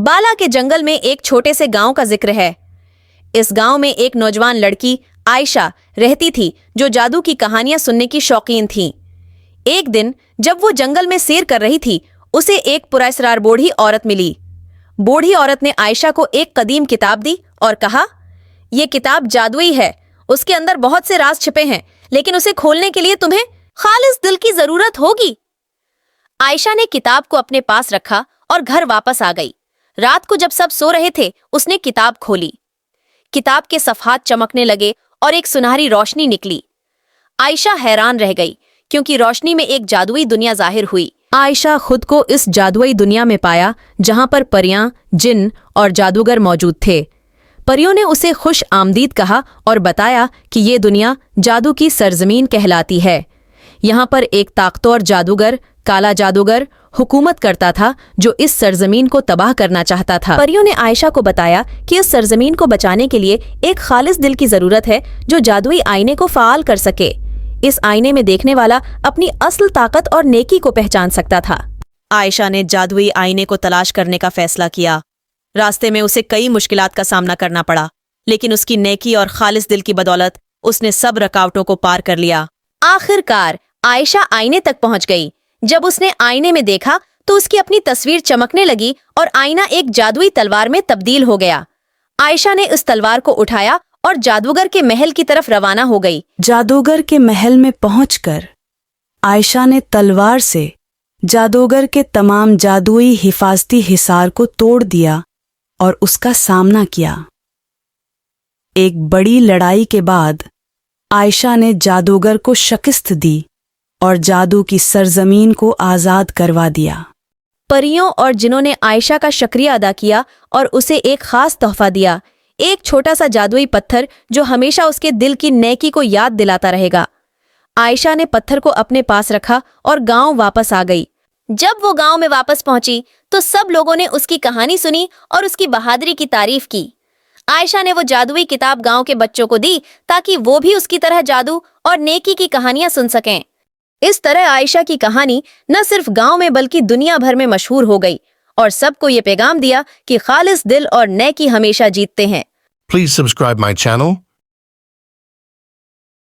बाला के जंगल में एक छोटे से गांव का जिक्र है। इस गांव में एक नौजवान लड़की आयशा रहती थी जो जादू की कहानियां सुनने की शौकीन थी। एक दिन जब वो जंगल में सैर कर रही थी, उसे एक पुरस्कार बूढ़ी औरत मिली। बूढ़ी औरत ने आयशा को एक कदीम किताब दी और कहा, यह किताब जादुई है, उसके अंदर बहुत से राज छिपे हैं, लेकिन उसे खोलने के लिए तुम्हें खालिस दिल की जरूरत होगी। आयशा ने किताब को अपने पास रखा और घर वापस आ गई। रात को जब सब सो रहे थे, उसने किताब खोली। किताब के सफ़हात चमकने लगे और एक सुनहरी रोशनी निकली। आयशा हैरान रह गई क्योंकि रोशनी में एक जादुई दुनिया जाहिर हुई। आयशा खुद को इस जादुई दुनिया में पाया जहां पर परियां, जिन और जादूगर मौजूद थे। परियों ने उसे खुश आमदीद कहा और बताया कि ये दुनिया जादू की सरजमीन कहलाती है। यहाँ पर एक ताकतवर जादूगर, काला जादूगर, हुकूमत करता था जो इस सरजमीन को तबाह करना चाहता था। परियों ने आयशा को बताया कि इस सरजमीन को बचाने के लिए एक खालिस दिल की जरूरत है जो जादुई आईने को फाल कर सके। इस आईने में देखने वाला अपनी असल ताकत और नेकी को पहचान सकता था। आयशा ने जादुई आईने को तलाश करने का फैसला किया। रास्ते में उसे कई मुश्किलात का सामना करना पड़ा, लेकिन उसकी नेकी और खालिस दिल की बदौलत उसने सब रुकावटों को पार कर लिया। आखिरकार आयशा आईने तक पहुंच गई। जब उसने आईने में देखा तो उसकी अपनी तस्वीर चमकने लगी और आईना एक जादुई तलवार में तब्दील हो गया। आयशा ने उस तलवार को उठाया और जादूगर के महल की तरफ रवाना हो गई। जादूगर के महल में पहुंचकर आयशा ने तलवार से जादूगर के तमाम जादुई हिफाजती हिसार को तोड़ दिया और उसका सामना किया। एक बड़ी लड़ाई के बाद आयशा ने जादूगर को शिकस्त दी और जादू की सरजमीन को आज़ाद करवा दिया। परियों और जिन्हों ने आयशा का शुक्रिया अदा किया और उसे एक खास तोहफा दिया, एक छोटा सा जादुई पत्थर जो हमेशा उसके दिल की नेकी को याद दिलाता रहेगा। आयशा ने पत्थर को अपने पास रखा और गांव वापस आ गई। जब वो गांव में वापस पहुंची तो सब लोगों ने उसकी कहानी सुनी और उसकी बहादुरी की तारीफ की। आयशा ने वो जादुई किताब गांव के बच्चों को दी ताकि वो भी उसकी तरह जादू और नेकी की कहानियां सुन सकें। इस तरह आयशा की कहानी न सिर्फ गांव में बल्कि दुनिया भर में मशहूर हो गई और सबको ये पैगाम दिया कि खालिस दिल और नेकी हमेशा जीतते हैं। Please subscribe my channel